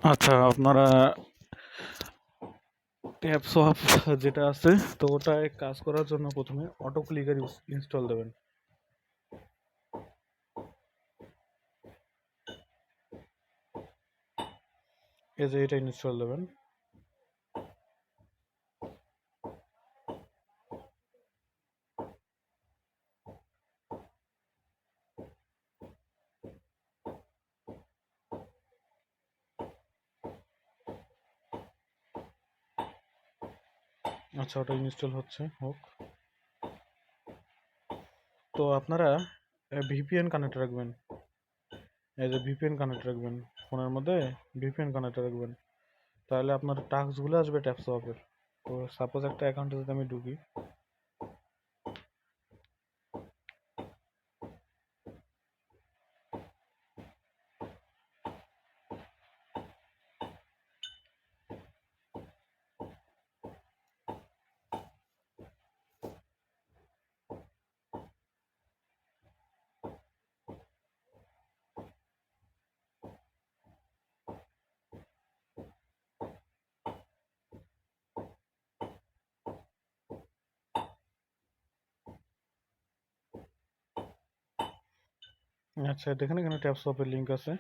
আচ্ছা, আপনারা tab swap যেটা আছে, তো ওটায় কাজ করার জন্য প্রথমে অটো ক্লিকার ইনস্টল দেবেন। এই যে এটা ইনস্টল দেবেন। আচ্ছা, ওটা ইনস্টল হচ্ছে, হোক। তো আপনারা ভিপিএন কানেক্ট রাখবেন। এই যে ভিপিএন কানেক্ট রাখবেন ফোনের মধ্যে, ভিপিএন কানেক্ট রাখবেন। তাহলে আপনার টাস্কগুলো আসবে ট্যাব সোয়াপের। তো সাপোজ একটা অ্যাকাউন্টে যদি আমি ঢুকি, আচ্ছা দেখেন এখানে ট্যাব সোয়াপের লিঙ্ক আছে।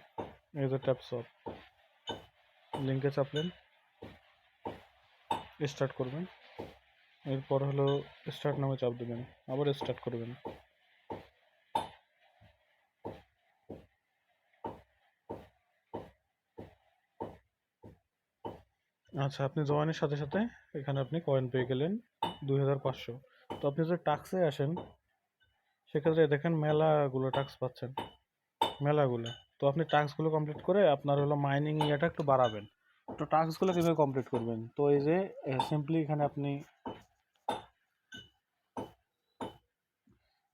এই যে ট্যাব সোয়াপ লিঙ্কে চাপলেন, স্টার্ট করবেন। এরপর হলো স্টার্ট নামে চাপ দেবেন, আবার স্টার্ট করবেন। আচ্ছা, আপনি জয়েনের সাথে সাথে এখানে আপনি কয়েন পেয়ে গেলেন 2500। তো আপনি যদি টাক্সে আসেন, সেক্ষেত্রে দেখেন মেলাগুলো টাক্স পাচ্ছেন, মেলাগুলো। তো আপনি টাস্কগুলো কমপ্লিট করে আপনার হলো মাইনিং ইয়াটা একটু বাড়াবেন। তো টাস্কগুলো কীভাবে কমপ্লিট করবেন? তো এই যে সিম্পলি এখানে আপনি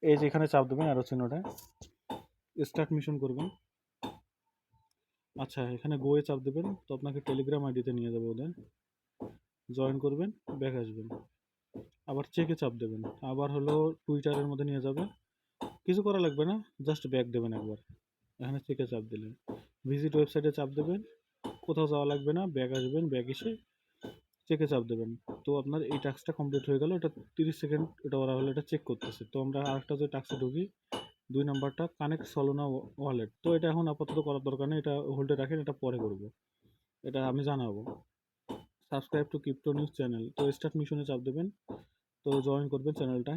এই যে এখানে চাপ দেবেন অ্যারো চিহ্নটা, স্টার্ট মিশন করবেন। আচ্ছা, এখানে গোয়ে চাপ দেবেন, তো আপনাকে টেলিগ্রাম আইডিতে নিয়ে যাবে ওদের। জয়েন করবেন, ব্যাক আসবেন, আবার চেকে চাপ দেবেন, আবার হলো টুইটারের মধ্যে নিয়ে যাবে। কিছু করা লাগবে না, জাস্ট ব্যাক দেবেন একবার। এখানে চেকে চাপ দিলেন, ভিজিট ওয়েবসাইটে চাপ দেবেন, কোথাও যাওয়া লাগবে না, ব্যাক আসবেন, ব্যাক এসে চেকে চাপ দেবেন। তো আপনার এই টাস্কটা কমপ্লিট হয়ে গেল। এটা 30 সেকেন্ড এটা ওরা হলো এটা চেক করতেছে। তো আমরা আরেকটা যে টাস্কে ঢুকি, 2 নাম্বারটা কানেক্ট সলোনা ওয়ালেট। তো এটা এখন আপাতত করার দরকার নেই, এটা হোল্ডে রাখেন, এটা পরে করব, এটা আমি জানাবো। Subscribe to crypto news channel, তো স্টার্ট মিশনে চাপ দেবেন, তো জয়েন করবেন চ্যানেলটা।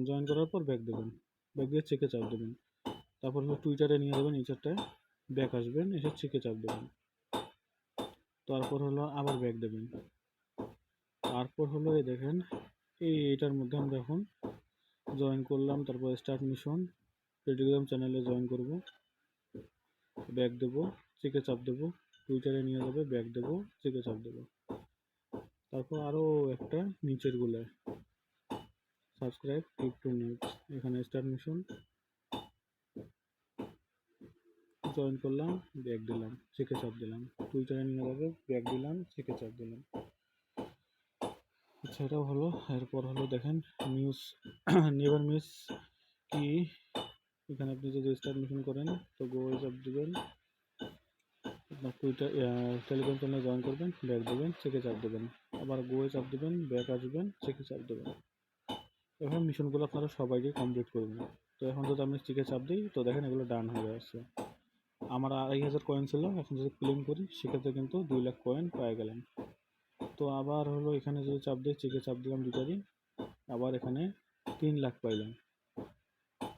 জয়েন করার পর ব্যাক দেবেন, ব্যাক দিয়ে চেকে চাপ দেবেন। তারপর হলো টুইটারে নিয়ে যাবেন, নিচেরটায় ব্যাক আসবেন, এসে চেকে চাপ দেবেন। তারপর হলো আবার ব্যাক দেবেন। তারপর হলো এই দেখেন এটার মধ্যে আমরা এখন জয়েন করলাম। তারপর স্টার্ট মিশন, টেলিগ্রাম চ্যানেলে জয়েন করব, ব্যাক দেবো, চেকে চাপ দেবো, টুইটারে নিয়ে যাবে, ব্যাক দেবো, চেকে চাপ দেবো। তারপর আরও একটা নিচের গুলো সাবস্ক্রাইব ক্রিপ্টো নিউজ, এখানে স্টার্ট মিশন জয়েন করলাম, ব্যাক দিলাম, চেকে চাপ দিলাম, টুইটারে নিয়ে যাবে, ব্যাক দিলাম, চেকে চাপ দিলাম। আচ্ছা, এটাও হলো। এরপর হলো দেখেন নিউজ নেভার মিস কি, এখানে আপনি যদি স্টার্ট মিশন করেন তো গো চাপ দেবেন, আপনার টুইটার টেলিগ্রাম চ্যানেলে জয়েন করবেন, ব্যাক দেবেন, চেকে চাপ দেবেন, আবার গোয়ে চাপ দেবেন, ব্যাক আসবেন, চেকে চাপ দেবেন। এভাবে মিশনগুলো আপনারা সবাইকে কমপ্লিট করবেন। তো এখন যদি আমি চেকে চাপ দিই, তো দেখেন এগুলো ডান হয়ে যাচ্ছে। আমার 2,500 কয়েন ছিল, এখন যদি ক্লেম করি সেক্ষেত্রে কিন্তু 2 লাখ কয়েন পেয়ে গেলেন। তো আবার হলো এখানে যদি চাপ দিই, চেকে চাপ দিলাম দুটারই, আবার এখানে 3 লাখ পাইলাম।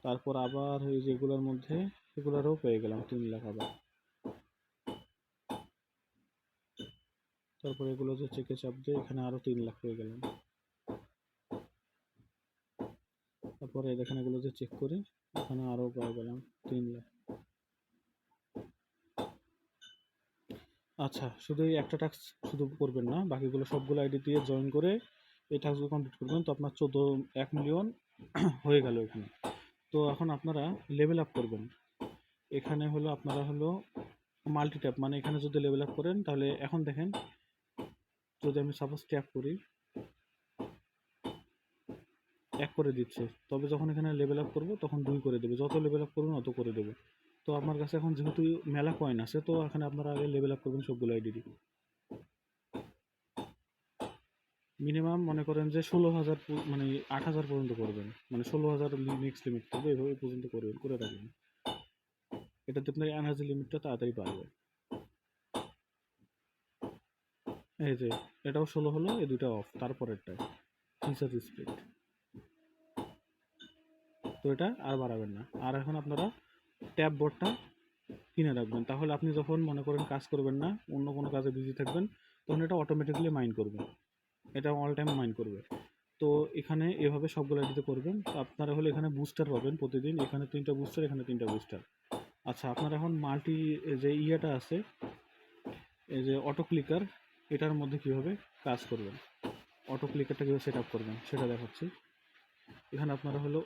তারপর আবার এই যেগুলোর মধ্যে এগুলোরও পেয়ে গেলাম 3 লাখ আবার। তারপর এগুলো যে চেকে চাপ দিয়ে এখানে আরো 3 লাখ পেয়ে গেলাম। তারপরে দেখেন এগুলো যে চেক করি, এখানে আরো পেয়ে গেলাম 3 লাখ। আচ্ছা, শুধু এই একটা টাস্ক শুধু করবেন না, বাকিগুলো সবগুলো আইডি দিয়ে জয়েন করে এই টাস্কগুলো কমপ্লিট করবেন। তো আপনার 1 মিলিয়ন হয়ে গেল এখানে। তো এখন আপনারা লেভেল আপ করবেন। এখানে হলো আপনারা হলো মাল্টি ট্যাপ, মানে এখানে যদি লেভেল আপ করেন তাহলে এখন দেখেন, যদি আমি সাপোজ ট্যাপ করি, 1 করে দিচ্ছে। তবে যখন এখানে লেভেল আপ করবো তখন 2 করে দেবে, যত লেভেল আপ করবেন অত করে দেবে। তো আমার কাছে এখন যেহেতু মেলা কয়েন আছে, তো এখানে আপনারা আগে লেভেল আপ করবেন সবগুলো আইডিরই। মিনিমাম মনে করেন যে 16,000 মানে 8,000 পর্যন্ত করবেন, মানে 16,000 নেক্সট লিমিট থাকবে, এভাবে পর্যন্ত করবেন, করে রাখবেন। এটাতে আপনার এনার্জি লিমিটটা তাড়াতাড়ি পারবে। এই যে এটাও 16 হলো, এই দুটো অফ, তারপরেরটায় ফিচার স্প্লিট। তো এটা আর বাড়াবেন না। আর এখন আপনারা ট্যাব বোর্ডটা কিনে রাখবেন, তাহলে আপনি যখন মনে করেন কাজ করবেন না, অন্য কোনো কাজে বিজি থাকবেন, তখন এটা অটোমেটিক্যালি মাইন্ড করবে, এটা অল টাইম মাইন্ড করবে। তো এখানে এভাবে সবগুলো আইডিতে করবেন। তো আপনারা হলে এখানে বুস্টার পাবেন প্রতিদিন, এখানে 3টা বুস্টার, এখানে 3টা বুস্টার। আচ্ছা, আপনার এখন মাল্টি যে ইয়েটা আছে, এই যে অটো ক্লিকার, এটার মধ্যে কীভাবে কাজ করবেন, অটো ক্লিকারটা কীভাবে সেট আপ করবেন সেটা দেখাচ্ছি। এখানে আপনারা হলো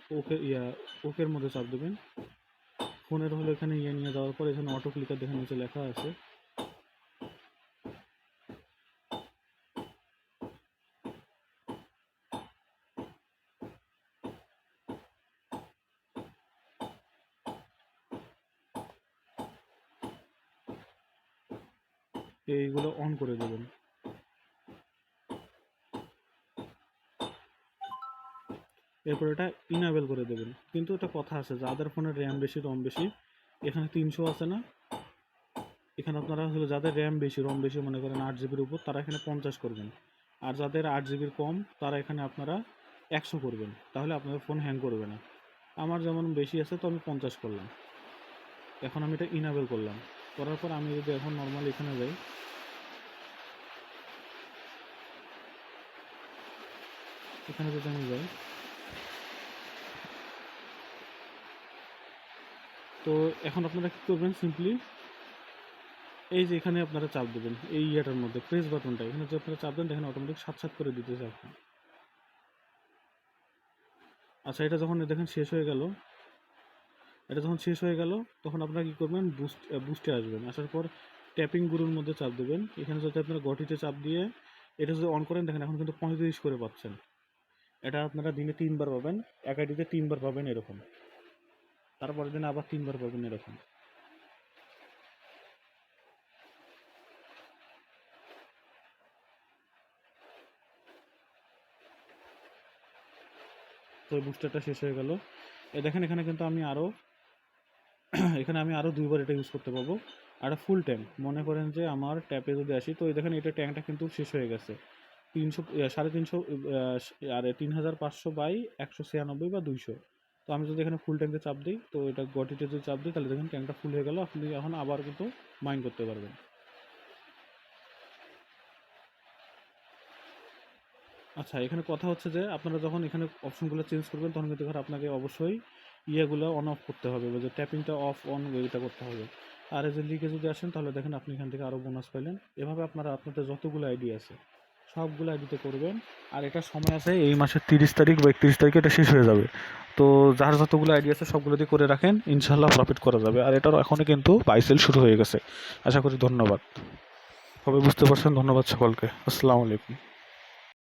ওকের মধ্যে চাপ দেবেন। ফোনের হলো এখানে নিয়ে যাওয়ার পর এখানে অটো ক্লিকার দেখে নিচে লেখা আছে, এইগুলো অন করে দেবেন। এরপর এটা ইনাবেল করে দেবেন। কিন্তু একটা কথা আছে, যাদের ফোনের র্যাম বেশি রম বেশি, এখানে 300 আছে না, এখানে আপনারা হলো যাদের র্যাম বেশি রম বেশি মনে করেন 8 জিবির উপর, তারা এখানে 50 করবেন। আর যাদের 8 জিবির কম, তারা এখানে আপনারা 100 করবেন, তাহলে আপনাদের ফোন হ্যাং করবে না। আমার যেমন বেশি আছে, তো আমি 50 করলাম। এখন আমি এটা ইনাবেল করলাম, করার পর আমি যদি এখন নর্মালি এখানে যাই, এখানে যদি আমি যাই, তো এখন আপনারা কী করবেন, সিম্পলি এই যে এখানে আপনারা চাপ দেবেন, এই ইয়েটার মধ্যে প্রেস বাটনটা, এখানে যে আপনারা চাপ দেন, দেখেন অটোমেটিক সাত করে দিতেছে এখন। আচ্ছা, এটা যখন দেখেন শেষ হয়ে গেল, এটা যখন শেষ হয়ে গেল, তখন আপনারা কী করবেন, বুস্টে আসবেন। আসার পর ট্যাপিং গুরুর মধ্যে চাপ দেবেন। এখানে যদি আপনারা গটিতে চাপ দিয়ে এটা যদি অন করেন, দেখেন এখন কিন্তু 35 করে পাচ্ছেন। এটা আপনারা দিনে 3বার পাবেন, এক আইডিতে 3বার পাবেন এরকম, তারপরের দিনে আবার 3বার পাবেন এরকম। তো এই বুস্টারটা শেষ হয়ে গেল। দেখেন এখানে কিন্তু আমি আরও এখানে আমি আরও 2বার এটা ইউজ করতে পারবো। আর ফুল ট্যাঙ্ক, মনে করেন যে আমার ট্যাপে যদি আসি, তো দেখেন এটা ট্যাঙ্কটা কিন্তু শেষ হয়ে গেছে 300 350 আর 3500/196 বা 200। তো আমি যদি এখানে ফুল ট্যাঙ্কে চাপ দিই, তো এটা গটিতে যদি চাপ দিই, তাহলে দেখেন ট্যাঙ্কটা ফুল হয়ে গেল। আপনি এখন আবার কিন্তু মাইন করতে পারবেন। আচ্ছা, এখানে কথা হচ্ছে যে আপনারা যখন এখানে অপশনগুলো চেঞ্জ করবেন, তখন কিন্তু এখানে আপনাকে অবশ্যই ইয়েগুলো অন অফ করতে হবে, যে ট্যাপিংটা অফ অন এটা করতে হবে। আর এই যে লিগে যদি আসেন, তাহলে দেখেন আপনি এখান থেকে আরও বোনাস পাইলেন। এভাবে আপনারা আপনাদের যতগুলো আইডি আছে সবগুলো আইডিতে করবেন। আর এটা সময় আছে, এই মাসের 30 তারিখ বা 31 তারিখে এটা শেষ হয়ে যাবে। তো যার যতগুলো আইডি আছে সবগুলো দিয়ে করে রাখেন, ইনশাল্লাহ প্রফিট করা যাবে। আর এটার এখনই কিন্তু বাইসেল শুরু হয়ে গেছে, আশা করি। ধন্যবাদ, সবাই বুঝতে পারছেন। ধন্যবাদ সকলকে, আসসালামু আলাইকুম।